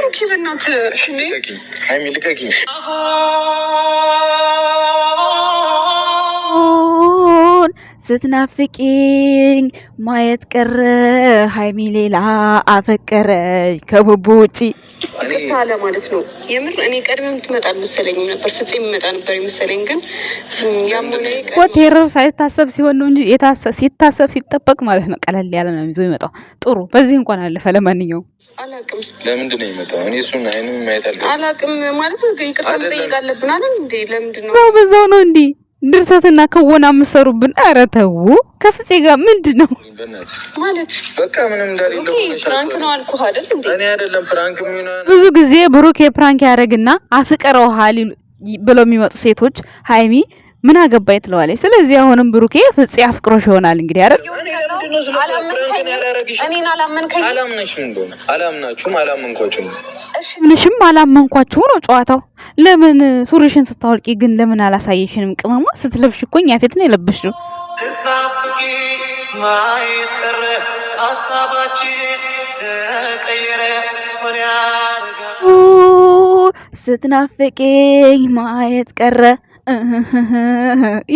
ኦኬ በእናትህ እሺ ሃይሚ ልቀቂ ስትናፍቂኝ ማየት ቀረ ሃይሚ ሌላ አፈቀረች ከቡቡ ውጪ ታለ ማለት ነው። የምር እኔ ቀድሜ የምትመጣ መሰለኝ ነበር ፍፄ የሚመጣ ነበር መሰለኝ ግን ያሞኔ ቴረር ሳይታሰብ ሲሆን ነው እንጂ ሲታሰብ ሲጠበቅ ማለት ነው ቀለል ያለ ነው ይዞ ይመጣው ጥሩ በዚህ እንኳን አለፈ ለማንኛውም አላቅም ለምንድን ነው የመጣው እኔ እሱን አይኑን ማየት አላቅም ማለት ነው ይቅርታ መጠየቅ አለብን አይደል እንዴ ለምንድን ነው ሰው በዛው ነው እንዴ ድርሰትና ከወና ምሰሩብን ኧረ ተው ከፍፄ ጋር ምንድነው ማለት በቃ ምንም እንዳልለው ፍራንክ ነው አልኩህ አይደል እንዴ እኔ አይደለም ፍራንክ ምን ብዙ ጊዜ ብሩክ የፕራንክ ያደርግና አፍቀረው ሀሊ ብለው የሚመጡ ሴቶች ሃይሚ ምን አገባይ ትለዋለች ስለዚህ አሁንም ብሩኬ ፍፄ አፍቅሮሽ ይሆናል እንግዲህ አይደል እኔን አላመንከኝ አላመንኳችሁም ምንሽም አላመንኳችሁ ነው ጨዋታው ለምን ሱሪሽን ስታወልቂ ግን ለምን አላሳየሽንም ቅመማ ስትለብሽ እኮ እኛ ፊት ነው የለበሽው ማየት ቀረ ሀሳባችን ተቀየረ ምን ያርጋል ስትናፍቂኝ ማየት ቀረ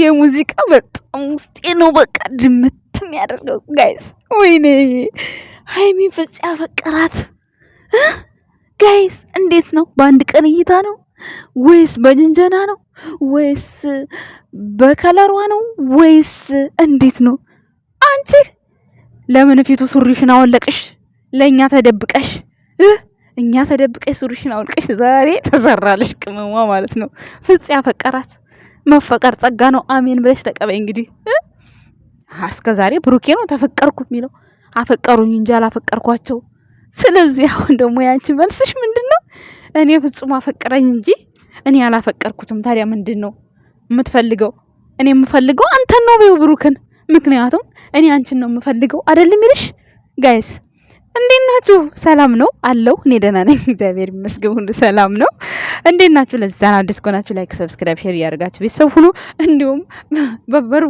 የሙዚቃ በጣም ውስጤ ነው በቃ ድምትም ያደርገው ጋይስ ወይኔ ሃይሚ ፍፄ አፈቀራት ጋይስ እንዴት ነው በአንድ ቀን እይታ ነው ወይስ በጅንጀና ነው ወይስ በከለሯ ነው ወይስ እንዴት ነው አንቺ ለምን ፊቱ ሱሪሽን አወለቅሽ ለኛ ተደብቀሽ እኛ ተደብቀሽ ሱሪሽን አወልቀሽ ዛሬ ተዘራልሽ ቅመሟ ማለት ነው ፍፄ አፈቀራት መፈቀር ጸጋ ነው አሜን ብለሽ ተቀበይ እንግዲህ እስከ ዛሬ ብሩኬ ነው ተፈቀርኩ የሚለው አፈቀሩኝ እንጂ አላፈቀርኳቸው ስለዚህ አሁን ደግሞ ያንቺ መልስሽ ምንድነው እኔ ፍጹም አፈቀረኝ እንጂ እኔ አላፈቀርኩትም ታዲያ ምንድነው የምትፈልገው እኔ የምፈልገው አንተን ነው በዩ ብሩክን ምክንያቱም እኔ አንቺን ነው የምፈልገው አይደለም ይልሽ ጋይስ እንዴት ናችሁ ሰላም ነው አለው እኔ ደህና ነኝ እግዚአብሔር ይመስገን ሁሉ ሰላም ነው እንዴት ናችሁ ለዚህ ቻናል አዲስ ከሆናችሁ ላይክ ሰብስክራይብ ሼር ያደርጋችሁ ቤተሰብ ሁሉ እንዲሁም በበሩ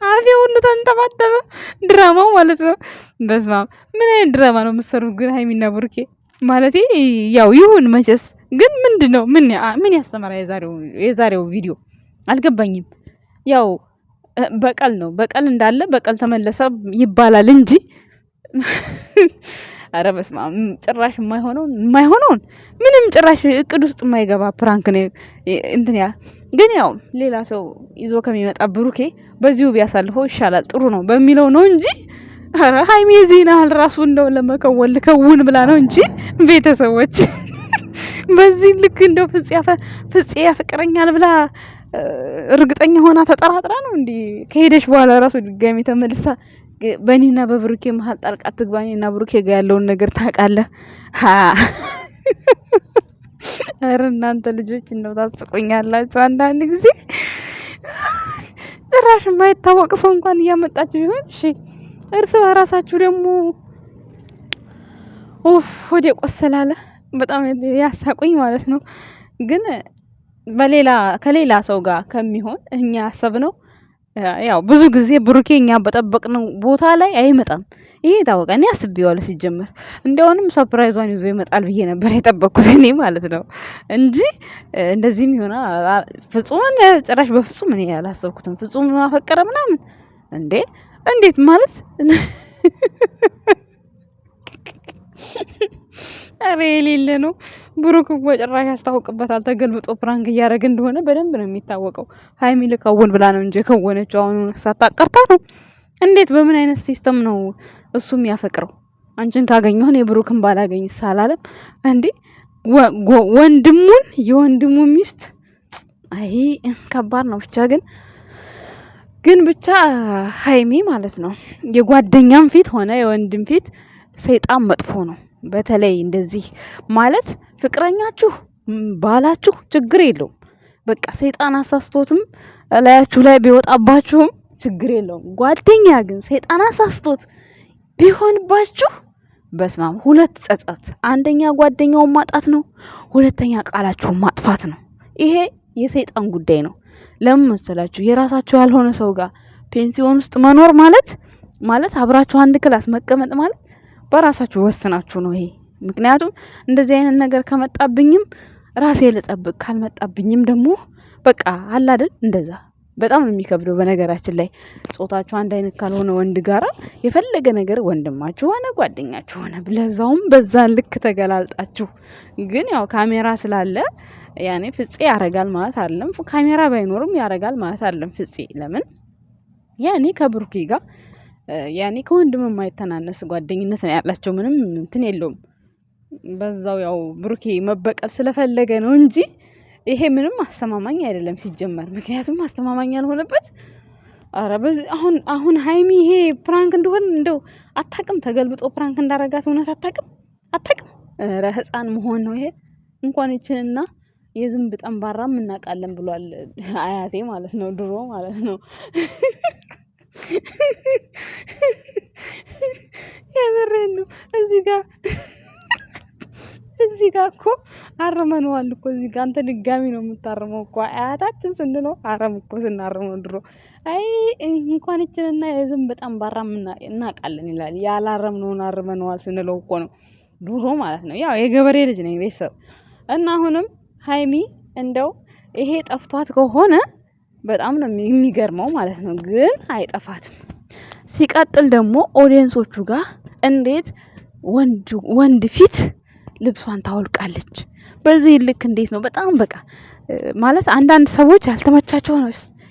አፌ ሁሉ ተንተባተበ ድራማው ማለት ነው በስመ አብ ምን አይነት ድራማ ነው የምትሰሩት ግን ሃይሚና ብሩኬ ማለቴ ያው ይሁን መቼስ ግን ምንድነው ምን ያስተምራ የዛሬው ቪዲዮ አልገባኝም ያው በቀል ነው በቀል እንዳለ በቀል ተመለሰ ይባላል እንጂ አረ በስመ አብ ጭራሽ የማይሆነውን ምንም ጭራሽ እቅድ ውስጥ የማይገባ ፕራንክ ነው እንትን ያ ግን ያው ሌላ ሰው ይዞ ከሚመጣ ብሩኬ በዚሁ ቢያሳልፈው ይሻላል ጥሩ ነው በሚለው ነው እንጂ አረ ሃይሚ ዜናል ራሱ እንደው ለመከወል ከውን ብላ ነው እንጂ ቤተሰቦች በዚህ ልክ እንደው ፍፄ ያፈቅረኛል ብላ እርግጠኛ ሆና ተጠራጥራ ነው እንዴ ከሄደሽ በኋላ ራሱ ድጋሚ ተመልሳ በእኔና በብሩኬ መሀል ጣልቃ ትግባኝና ብሩኬ ጋር ያለውን ነገር ታውቃለህ አረ እናንተ ልጆች እንደው ታስቆኛላችሁ አንዳንድ ጊዜ ጭራሽ የማይታወቅ ሰው እንኳን እያመጣችሁ ይሆን እሺ እርስ በራሳችሁ ደግሞ ወደ ቆሰላለ በጣም ያሳቁኝ ማለት ነው ግን ከሌላ ሰው ጋር ከሚሆን እኛ ያሰብነው ያው ብዙ ጊዜ ብሩኬ እኛ በጠበቅነው ቦታ ላይ አይመጣም ይሄ ታወቀ እኔ አስቤዋለሁ ሲጀመር እንደውንም ሰርፕራይዟን ይዞ ይመጣል ብዬ ነበር የጠበቅኩት እኔ ማለት ነው እንጂ እንደዚህም ይሆናል ፍጹም ጭራሽ በፍጹም እኔ ያላሰብኩትም ፍጹም ማፈቀረ ምናምን እንዴት ማለት አሬ የሌለ ነው ብሩክ እኮ ጭራሽ ያስታውቅበታል ተገልብጦ ፕራንክ እያደረገ እንደሆነ በደንብ ነው የሚታወቀው ሃይሚ ልከውን ብላ ነው እንጂ ከወነችው አሁን ሳታቀርታ ነው እንዴት በምን አይነት ሲስተም ነው እሱም ያፈቅረው አንቺን ካገኘው እኔ ብሩክን ባላገኝ ሳላለም እንዴ የወንድሙ ሚስት አይ ከባድ ነው ብቻ ግን ብቻ ሃይሚ ማለት ነው የጓደኛም ፊት ሆነ የወንድም ፊት ሰይጣን መጥፎ ነው በተለይ እንደዚህ ማለት ፍቅረኛችሁ ባላችሁ ችግር የለውም በቃ ሰይጣን አሳስቶትም ላያችሁ ላይ ቢወጣባችሁም ችግር የለውም ጓደኛ ግን ሰይጣን አሳስቶት ቢሆንባችሁ በስማም ሁለት ጸጸት አንደኛ ጓደኛውን ማጣት ነው ሁለተኛ ቃላችሁን ማጥፋት ነው ይሄ የሰይጣን ጉዳይ ነው ለምን መሰላችሁ የራሳችሁ ያልሆነ ሰው ጋር ፔንሲዮን ውስጥ መኖር ማለት አብራችሁ አንድ ክላስ መቀመጥ ማለት በራሳችሁ ወስናችሁ ነው ይሄ። ምክንያቱም እንደዚህ አይነት ነገር ከመጣብኝም ራሴ ልጠብቅ፣ ካልመጣብኝም ደግሞ በቃ አለ አይደል እንደዛ። በጣም ነው የሚከብደው። በነገራችን ላይ ጾታችሁ አንድ አይነት ካልሆነ ወንድ ጋራ የፈለገ ነገር ወንድማችሁ ሆነ ጓደኛችሁ ሆነ ብለዛውም በዛ ልክ ተገላልጣችሁ፣ ግን ያው ካሜራ ስላለ ያኔ ፍፄ ያረጋል ማለት አይደለም። ካሜራ ባይኖርም ያረጋል ማለት አይደለም ፍፄ። ለምን ያኔ ከብሩኬ ጋር ያኔ ከወንድም የማይተናነስ ጓደኝነት ነው ያላቸው። ምንም እንትን የለውም። በዛው ያው ብሩኬ መበቀል ስለፈለገ ነው እንጂ ይሄ ምንም አስተማማኝ አይደለም ሲጀመር። ምክንያቱም አስተማማኝ ያልሆነበት አሁን ሀይሚ ይሄ ፕራንክ እንደሆነ እንደው አታቅም፣ ተገልብጦ ፕራንክ እንዳረጋት እውነት አታቅም። ኧረ ህፃን መሆን ነው ይሄ። እንኳን ይችንና የዝንብ ጠንባራም እናውቃለን ብሏል አያቴ ማለት ነው፣ ድሮ ማለት ነው። የምሬን ነው። እዚህ ጋር እኮ አርመነዋል እኮ እዚህ ጋር አንተ ድጋሚ ነው የምታርመው እኮ። አያታችን ስንለው አረም እኮ ስናርመው ድሮ። አይ እንኳን ይችልና የዝንብ ጠንባራም እናውቃለን ይላል። ያላረምነውን አርመነዋል ስንለው እኮ ነው ድሮ ማለት ነው። ያው የገበሬ ልጅ ነኝ ቤተሰብ። እና አሁንም ሀይሚ እንደው ይሄ ጠፍቷት ከሆነ በጣም ነው የሚገርመው ማለት ነው። ግን አይጠፋትም። ሲቀጥል ደግሞ ኦዲየንሶቹ ጋር እንዴት ወንድ ፊት ልብሷን ታወልቃለች? በዚህ ልክ እንዴት ነው? በጣም በቃ ማለት አንዳንድ ሰዎች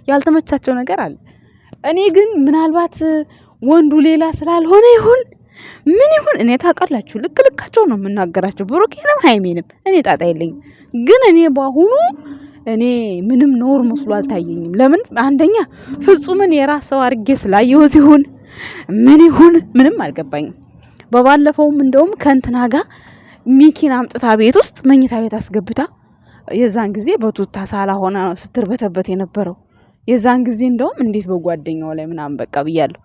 ያልተመቻቸው ነገር አለ። እኔ ግን ምናልባት ወንዱ ሌላ ስላልሆነ ይሁን ምን ይሁን እኔ ታውቃላችሁ፣ ልካቸው ነው የምናገራቸው፣ ብሩኬንም ሀይሜንም እኔ ጣጣ የለኝም። ግን እኔ በአሁኑ እኔ ምንም ኖር መስሎ አልታየኝም። ለምን አንደኛ ፍጹምን የራስ ሰው አድርጌ ስላየሁት ይሁን ምንም አልገባኝም። በባለፈውም እንደውም ከእንትና ጋር ሚኪን አምጥታ ቤት ውስጥ መኝታ ቤት አስገብታ የዛን ጊዜ በቱታ ሳላ ሆና ነው ስትርበተበት የነበረው። የዛን ጊዜ እንደውም እንዴት በጓደኛው ላይ ምናምን በቃ ብያለሁ።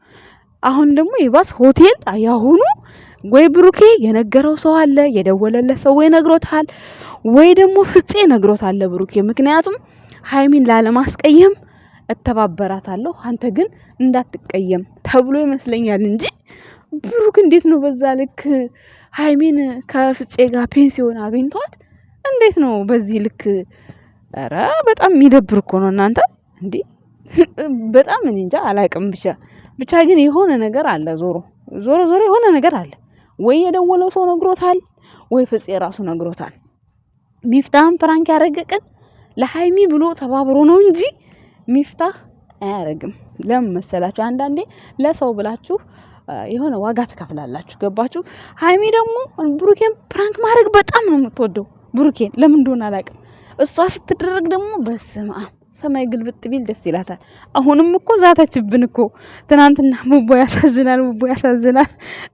አሁን ደግሞ ይባስ ሆቴል ያሁኑ ወይ ብሩኬ የነገረው ሰው አለ፣ የደወለለት ሰው ወይ ነግሮታል፣ ወይ ደግሞ ፍፄ ነግሮታል ለብሩኬ። ምክንያቱም ሀይሚን ላለማስቀየም እተባበራታለሁ አንተ ግን እንዳትቀየም ተብሎ ይመስለኛል እንጂ ብሩክ እንዴት ነው በዛ ልክ ሀይሚን ከፍፄ ጋር ፔንሲዮን አግኝቷት እንዴት ነው በዚህ ልክ? ኧረ በጣም የሚደብር እኮ ነው እናንተ እንዴ! በጣም እኔ እንጃ አላውቅም። ብቻ ግን የሆነ ነገር አለ። ዞሮ የሆነ ነገር አለ። ወይ የደወለው ሰው ነግሮታል፣ ወይ ፍፄ ራሱ ነግሮታል። ሚፍታህን ፕራንክ ያደረገቀን ለሀይሚ ብሎ ተባብሮ ነው እንጂ ሚፍታህ አያረግም። ለምን መሰላችሁ? አንዳንዴ ለሰው ብላችሁ የሆነ ዋጋ ትከፍላላችሁ። ገባችሁ? ሀይሚ ደግሞ ብሩኬን ፕራንክ ማድረግ በጣም ነው የምትወደው። ብሩኬን ለምን እንደሆነ አላውቅም። እሷ ስትደረግ ደግሞ በስመ አብ ሰማይ ግልብጥ ቢል ደስ ይላታል። አሁንም እኮ ዛተችብን እኮ ትናንትና። ቡቦ ያሳዝናል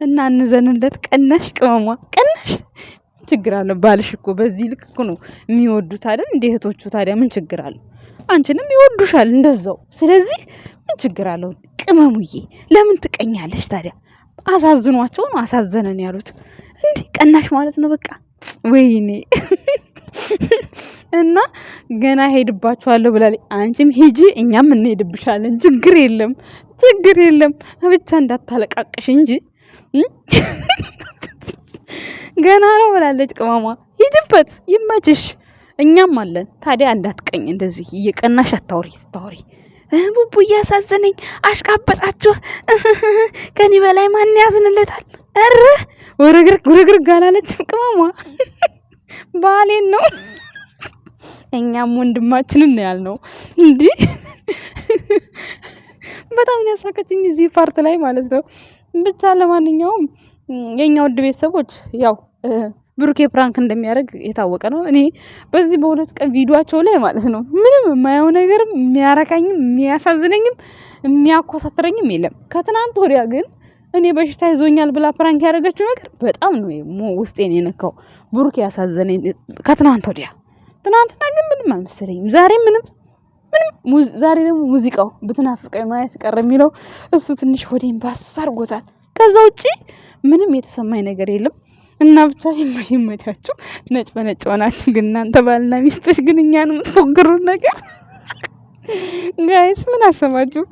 እና እንዘንለት። ቀናሽ ቅመሟ ቀናሽ ችግር አለው? ባልሽ እኮ በዚህ ልክ እኮ ነው የሚወዱት አይደል? እንደ እህቶቹ ታዲያ ምን ችግር አለው? አንቺንም ይወዱሻል እንደዛው። ስለዚህ ምን ችግር አለው? ቅመሙዬ ለምን ትቀኛለሽ ታዲያ? አሳዝኗቸው ነው አሳዘነን ያሉት። እንዲህ ቀናሽ ማለት ነው በቃ። ወይኔ እና ገና ሄድባችኋለሁ ብላለች። አንቺም ሂጂ እኛም እንሄድብሻለን። ችግር የለም ብቻ እንዳታለቃቅሽ እንጂ ገና ነው ብላለች ቅመሟ። ሂጅበት ይመችሽ፣ እኛም አለን። ታዲያ እንዳትቀኝ እንደዚህ እየቀናሽ አታውሪ። ስታውሪ ቡቡ እያሳዘነኝ አሽቃበጣችሁ። ከኔ በላይ ማን ያዝንለታል? ኧረ ውርግርግ አላለችም ቅመሟ። ባሌን ነው እኛም ወንድማችንን ነው ያልነው። እንዲህ በጣም ያሳቀችኝ እዚህ ፓርት ላይ ማለት ነው። ብቻ ለማንኛውም የኛ ውድ ቤተሰቦች ያው ብሩኬ ፕራንክ እንደሚያደርግ የታወቀ ነው። እኔ በዚህ በሁለት ቀን ቪዲዮአቸው ላይ ማለት ነው ምንም የማየው ነገር የሚያረካኝም የሚያሳዝነኝም የሚያኮሳትረኝም የለም። ከትናንት ወዲያ ግን እኔ በሽታ ይዞኛል ብላ ፕራንክ ያደረገችው ነገር በጣም ነው ውስጤን የነካው። ብሩኬ ያሳዘነኝ ከትናንት ወዲያ። ትናንትና ግን ምንም አልመሰለኝም። ዛሬ ምንም ዛሬ ደግሞ ሙዚቃው ብትናፍቀኝ ማየት ቀረ የሚለው እሱ ትንሽ ሆዴን ባስ አድርጎታል። ከዛ ውጪ ምንም የተሰማኝ ነገር የለም። እና ብቻ ይመቻችሁ። ነጭ በነጭ ሆናችሁ ግን እናንተ ባልና ሚስቶች ግን እኛን የምትፎግሩን ነገር ጋይስ ምን አሰማችሁ?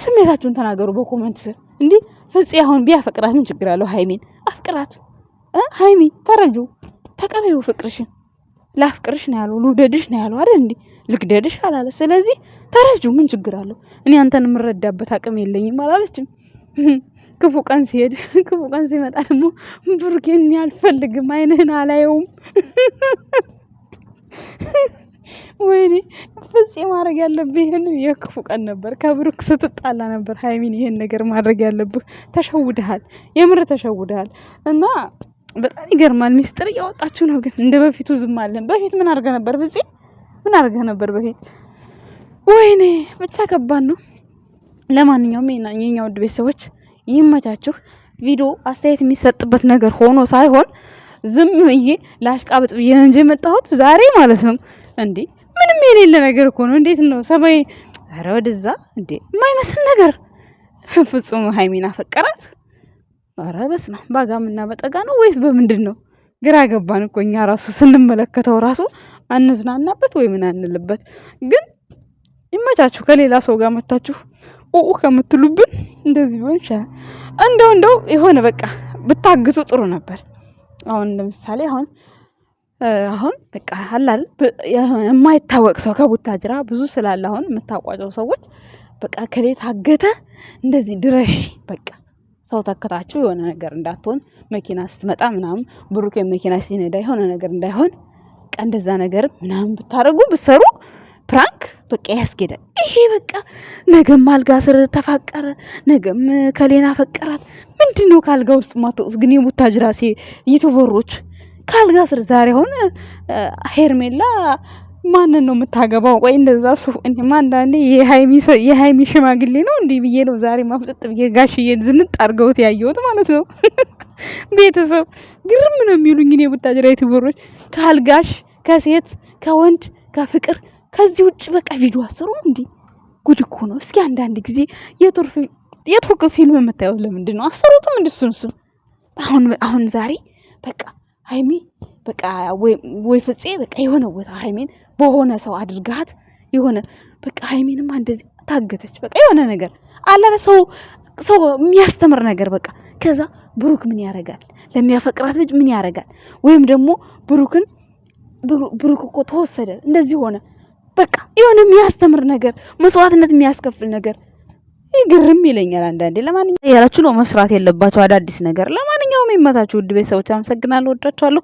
ስሜታችሁን ተናገሩ በኮሜንት ስር። እንዲህ ፍፄ አሁን ቢያፈቅራት ምን ችግር አለው? ሃይሚን አፍቅራት። ሃይሚ ተረጁ ተቀበዩ ፍቅርሽን። ላፍቅርሽ ነው ያለው፣ ልውደድሽ ነው ያለው አይደል እንዴ? ልግደድሽ አላለ። ስለዚህ ተረጁ ምን ችግር አለው? እኔ አንተን የምረዳበት አቅም የለኝም አላለችም። ክፉ ቀን ሲሄድ ክፉ ቀን ሲመጣ ደግሞ ብሩኬን አልፈልግም አይንህን አላየውም። ወይኔ ፍፄ ማድረግ ያለብህ ይሄን የክፉ ቀን ነበር። ከብሩክ ስትጣላ ነበር ሃይሚን ይሄን ነገር ማድረግ ያለብህ። ተሸውደሃል፣ የምር ተሸውደሃል። እና በጣም ይገርማል። ሚስጥር እያወጣችሁ ነው። ግን እንደ በፊቱ ዝም አለን። በፊት ምን አድርገህ ነበር ፍፄ? ምን አድርገህ ነበር በፊት? ወይኔ ብቻ ከባድ ነው። ለማንኛውም የኛ ውድ ቤተሰቦች ይመቻችሁ። ቪዲዮ አስተያየት የሚሰጥበት ነገር ሆኖ ሳይሆን ዝም ብዬ ላሽቃብጥ ብዬ ነው እንጂ የመጣሁት ዛሬ ማለት ነው። እንዴ ምንም የሌለ ነገር እኮ ነው። እንዴት ነው ሰማይ? ኧረ ወደዛ እንዴ የማይመስል ነገር። ፍጹም ሃይሚን አፈቀራት። ኧረ በስመ አብ ባጋምና በጠጋ ነው ወይስ በምንድን ነው? ግራ ገባን እኮ እኛ ራሱ ስንመለከተው ራሱ አንዝናናበት ወይ ምን አንልበት። ግን ይመቻችሁ። ከሌላ ሰው ጋር መታችሁ ከምትሉብን እንደዚህ ቢሆን ይሻላል። እንደው የሆነ በቃ ብታግዙ ጥሩ ነበር። አሁን ለምሳሌ አሁን በቃ ሀላል የማይታወቅ ሰው ከቡታጅራ ብዙ ስላለ አሁን የምታቋጨው ሰዎች በቃ ከሌ ታገተ እንደዚህ ድረሽ በቃ ሰው ተከታችሁ የሆነ ነገር እንዳትሆን መኪና ስትመጣ ምናምን ብሩኬ መኪና ሲነዳ የሆነ ነገር እንዳይሆን በቃ እንደዛ ነገር ምናምን ብታረጉ ብትሰሩ ፕራንክ በቃ ያስኬዳል። ይሄ በቃ ነገም አልጋ ስር ተፋቀረ፣ ነገም ከሌና ፈቀራት። ምንድነው ካልጋ ውስጥ ማተውስ? ግን የቡታጅራ ዩቲዩበሮች ካልጋ ስር ዛሬ አሁን ሄርሜላ ማንን ነው የምታገባው? ቆይ እንደዛ ሱ እኔ ማንዳንዴ የሃይሚ ሽማግሌ ነው እንዴ ብዬ ነው ዛሬ ማፍጠጥ ብዬ ጋሽዬ ዝንጥ አድርገውት ያየሁት ማለት ነው። ቤተሰብ ግርም ነው የሚሉኝ እኔ የቡታጅራ ዩቲዩበሮች ካልጋሽ ከሴት ከወንድ ከፍቅር ከዚህ ውጭ በቃ ቪዲዮ አሰሩ እንዴ? ጉድ እኮ ነው። እስኪ አንዳንድ ጊዜ የቱርክ ፊልም የምታዩት ለምንድን ነው? አሰሩትም እንድሱን አሁን ዛሬ በቃ ሃይሚ በቃ ወይ ፍፄ በቃ የሆነ ቦታ ሃይሚን በሆነ ሰው አድርጋት የሆነ በቃ ሃይሚንማ እንደዚህ ታገተች በቃ የሆነ ነገር አላለ ሰው የሚያስተምር ነገር በቃ ከዛ ብሩክ ምን ያረጋል? ለሚያፈቅራት ልጅ ምን ያረጋል? ወይም ደግሞ ብሩክ እኮ ተወሰደ እንደዚህ ሆነ በቃ የሆነ የሚያስተምር ነገር መስዋዕትነት የሚያስከፍል ነገር ይግርም ይለኛል አንዳንዴ። ለማንኛውም ያላችሁ ነው መስራት የለባችሁ አዳዲስ ነገር። ለማንኛውም ይመታችሁ ውድ ቤተሰቦች፣ አመሰግናለሁ፣ ወዳችኋለሁ።